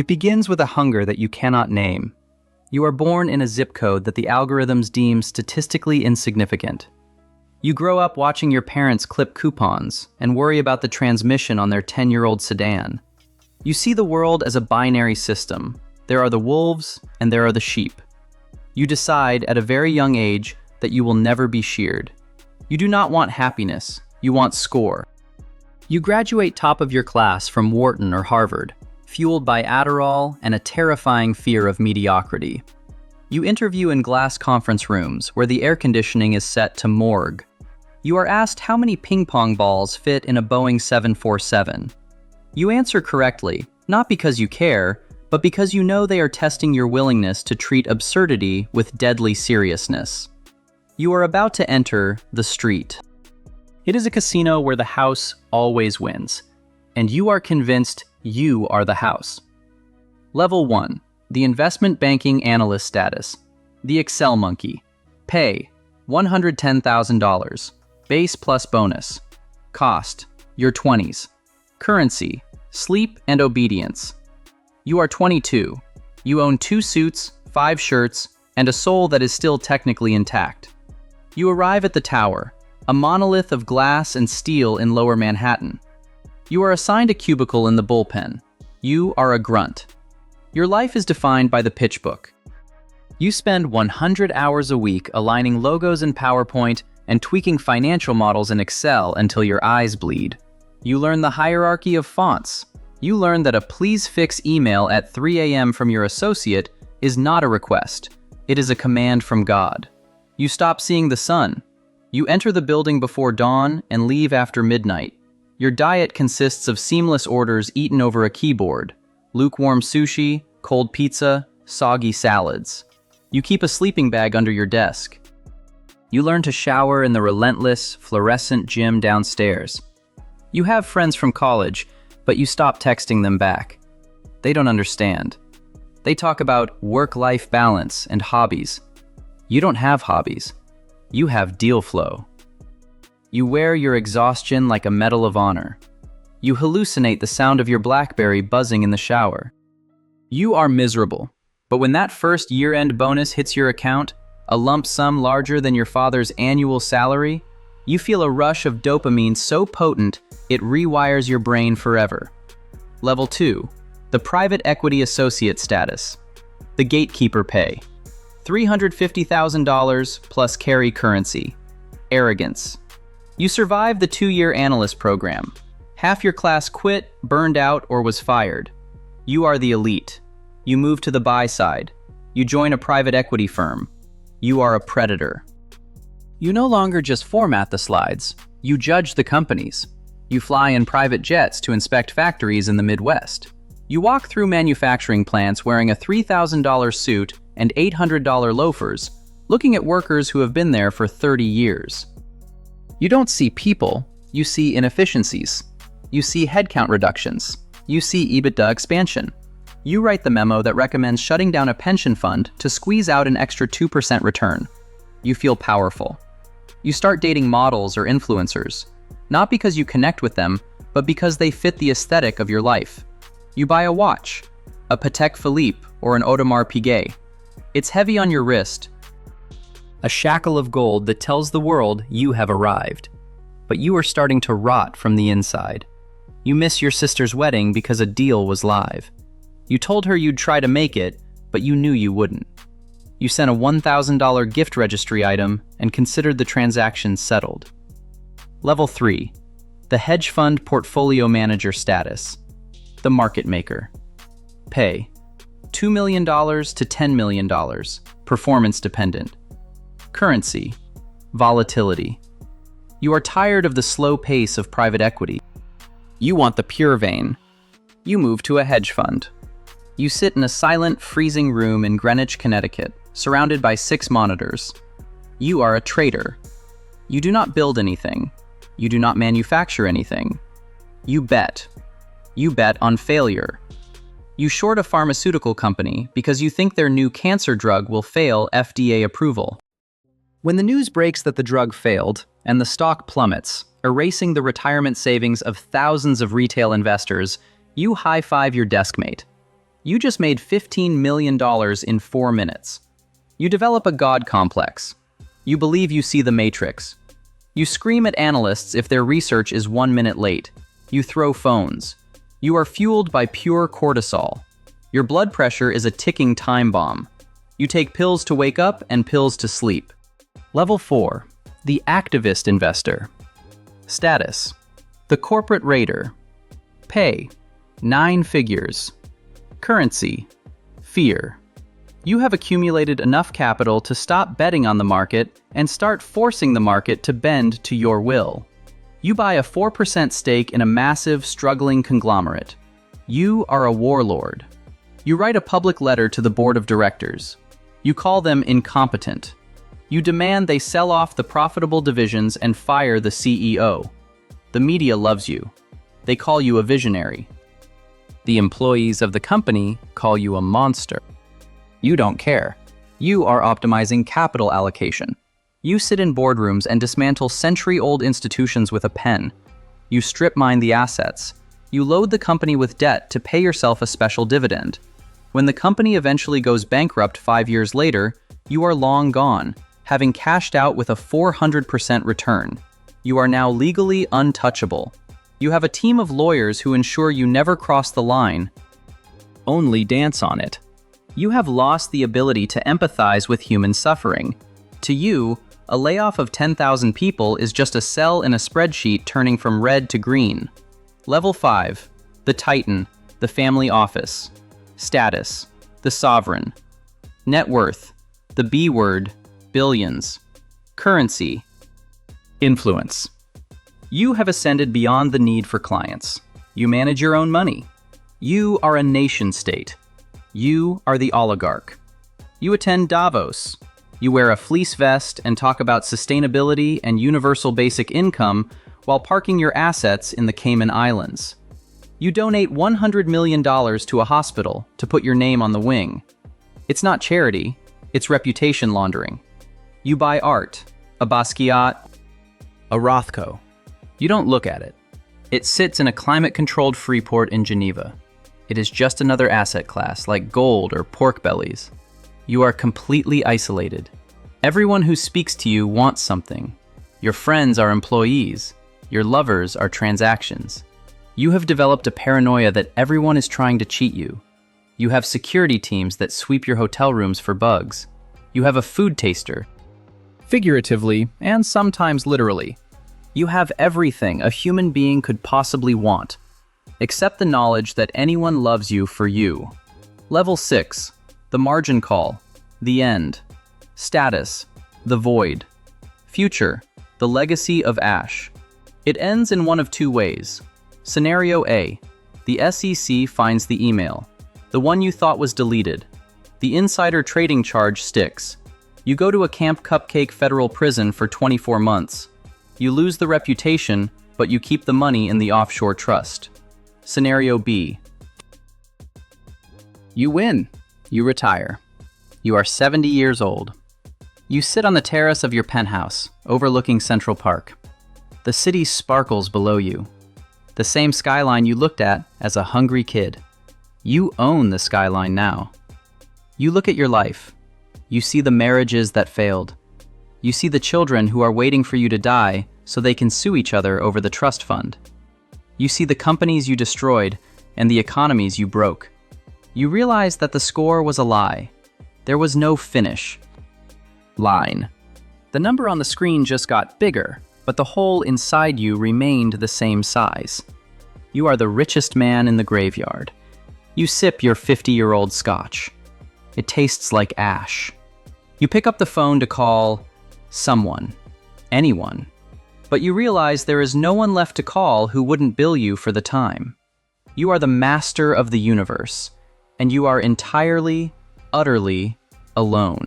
It begins with a hunger that you cannot name. You are born in a zip code that the algorithms deem statistically insignificant. You grow up watching your parents clip coupons and worry about the transmission on their 10-year-old sedan. You see the world as a binary system. There are the wolves and there are the sheep. You decide at a very young age that you will never be sheared. You do not want happiness, you want score. You graduate top of your class from Wharton or Harvard, fueled by Adderall and a terrifying fear of mediocrity. You interview in glass conference rooms where the air conditioning is set to morgue. You are asked how many ping pong balls fit in a Boeing 747. You answer correctly, not because you care, but because you know they are testing your willingness to treat absurdity with deadly seriousness. You are about to enter the street. It is a casino where the house always wins, and you are convinced you are the house. Level 1, the investment banking analyst status. The Excel monkey. Pay, $110,000. Base plus bonus. Cost, your 20s. Currency, sleep and obedience. You are 22. You own 2 suits, 5 shirts, and a soul that is still technically intact. You arrive at the tower, a monolith of glass and steel in Lower Manhattan. You are assigned a cubicle in the bullpen. You are a grunt. Your life is defined by the pitch book. You spend 100 hours a week aligning logos in PowerPoint and tweaking financial models in Excel until your eyes bleed. You learn the hierarchy of fonts. You learn that a please fix email at 3 a.m. from your associate is not a request. It is a command from God. You stop seeing the sun. You enter the building before dawn and leave after midnight. Your diet consists of seamless orders eaten over a keyboard, lukewarm sushi, cold pizza, soggy salads. You keep a sleeping bag under your desk. You learn to shower in the relentless, fluorescent gym downstairs. You have friends from college, but you stop texting them back. They don't understand. They talk about work-life balance and hobbies. You don't have hobbies. You have deal flow. You wear your exhaustion like a Medal of Honor. You hallucinate the sound of your BlackBerry buzzing in the shower. You are miserable, but when that first year-end bonus hits your account, a lump sum larger than your father's annual salary, you feel a rush of dopamine so potent it rewires your brain forever. Level 2, the private equity associate status. The gatekeeper pay. $350,000 plus carry currency. Arrogance. You survived the 2-year analyst program. Half your class quit, burned out, or was fired. You are the elite. You move to the buy side. You join a private equity firm. You are a predator. You no longer just format the slides. You judge the companies. You fly in private jets to inspect factories in the Midwest. You walk through manufacturing plants wearing a $3,000 suit and $800 loafers, looking at workers who have been there for 30 years. You don't see people, you see inefficiencies. You see headcount reductions. You see EBITDA expansion. You write the memo that recommends shutting down a pension fund to squeeze out an extra 2% return. You feel powerful. You start dating models or influencers, not because you connect with them, but because they fit the aesthetic of your life. You buy a watch, a Patek Philippe or an Audemars Piguet. It's heavy on your wrist, a shackle of gold that tells the world you have arrived. But you are starting to rot from the inside. You miss your sister's wedding because a deal was live. You told her you'd try to make it, but you knew you wouldn't. You sent a $1,000 gift registry item and considered the transaction settled. Level 3, the Hedge Fund Portfolio Manager status. The market maker. Pay, $2 million to $10 million, performance dependent. Currency, volatility. You are tired of the slow pace of private equity. You want the pure vein. You move to a hedge fund. You sit in a silent, freezing room in Greenwich, Connecticut, surrounded by 6 monitors. You are a trader. You do not build anything. You do not manufacture anything. You bet. You bet on failure. You short a pharmaceutical company because you think their new cancer drug will fail FDA approval. When the news breaks that the drug failed and the stock plummets, erasing the retirement savings of thousands of retail investors, you high-five your desk mate. You just made $15 million in 4 minutes. You develop a God complex. You believe you see the Matrix. You scream at analysts if their research is 1 minute late. You throw phones. You are fueled by pure cortisol. Your blood pressure is a ticking time bomb. You take pills to wake up and pills to sleep. Level 4. The activist investor. Status. The corporate raider. Pay. 9 figures. Currency. Fear. You have accumulated enough capital to stop betting on the market and start forcing the market to bend to your will. You buy a 4% stake in a massive, struggling conglomerate. You are a warlord. You write a public letter to the board of directors. You call them incompetent. You demand they sell off the profitable divisions and fire the CEO. The media loves you. They call you a visionary. The employees of the company call you a monster. You don't care. You are optimizing capital allocation. You sit in boardrooms and dismantle century-old institutions with a pen. You strip mine the assets. You load the company with debt to pay yourself a special dividend. When the company eventually goes bankrupt 5 years later, you are long gone, having cashed out with a 400% return. You are now legally untouchable. You have a team of lawyers who ensure you never cross the line. Only dance on it. You have lost the ability to empathize with human suffering. To you, a layoff of 10,000 people is just a cell in a spreadsheet turning from red to green. Level 5. The Titan, the family office. Status, the sovereign. Net worth, the B word, billions. Currency, influence. You have ascended beyond the need for clients. You manage your own money. You are a nation state. You are the oligarch. You attend Davos. You wear a fleece vest and talk about sustainability and universal basic income while parking your assets in the Cayman Islands. You donate $100 million to a hospital to put your name on the wing. It's not charity, it's reputation laundering. You buy art, a Basquiat, a Rothko. You don't look at it. It sits in a climate-controlled free port in Geneva. It is just another asset class like gold or pork bellies. You are completely isolated. Everyone who speaks to you wants something. Your friends are employees. Your lovers are transactions. You have developed a paranoia that everyone is trying to cheat you. You have security teams that sweep your hotel rooms for bugs. You have a food taster, figuratively and sometimes literally. You have everything a human being could possibly want, except the knowledge that anyone loves you for you. Level 6. The margin call. The end. Status. The void. Future. The legacy of Ash. It ends in one of 2 ways. Scenario A. The SEC finds the email. The one you thought was deleted. The insider trading charge sticks. You go to a Camp Cupcake federal prison for 24 months. You lose the reputation, but you keep the money in the offshore trust. Scenario B. You win. You retire. You are 70 years old. You sit on the terrace of your penthouse, overlooking Central Park. The city sparkles below you. The same skyline you looked at as a hungry kid. You own the skyline now. You look at your life. You see the marriages that failed. You see the children who are waiting for you to die so they can sue each other over the trust fund. You see the companies you destroyed and the economies you broke. You realize that the score was a lie. There was no finish line. The number on the screen just got bigger, but the hole inside you remained the same size. You are the richest man in the graveyard. You sip your 50-year-old scotch. It tastes like ash. You pick up the phone to call someone, anyone, but you realize there is no one left to call who wouldn't bill you for the time. You are the master of the universe, and you are entirely, utterly alone.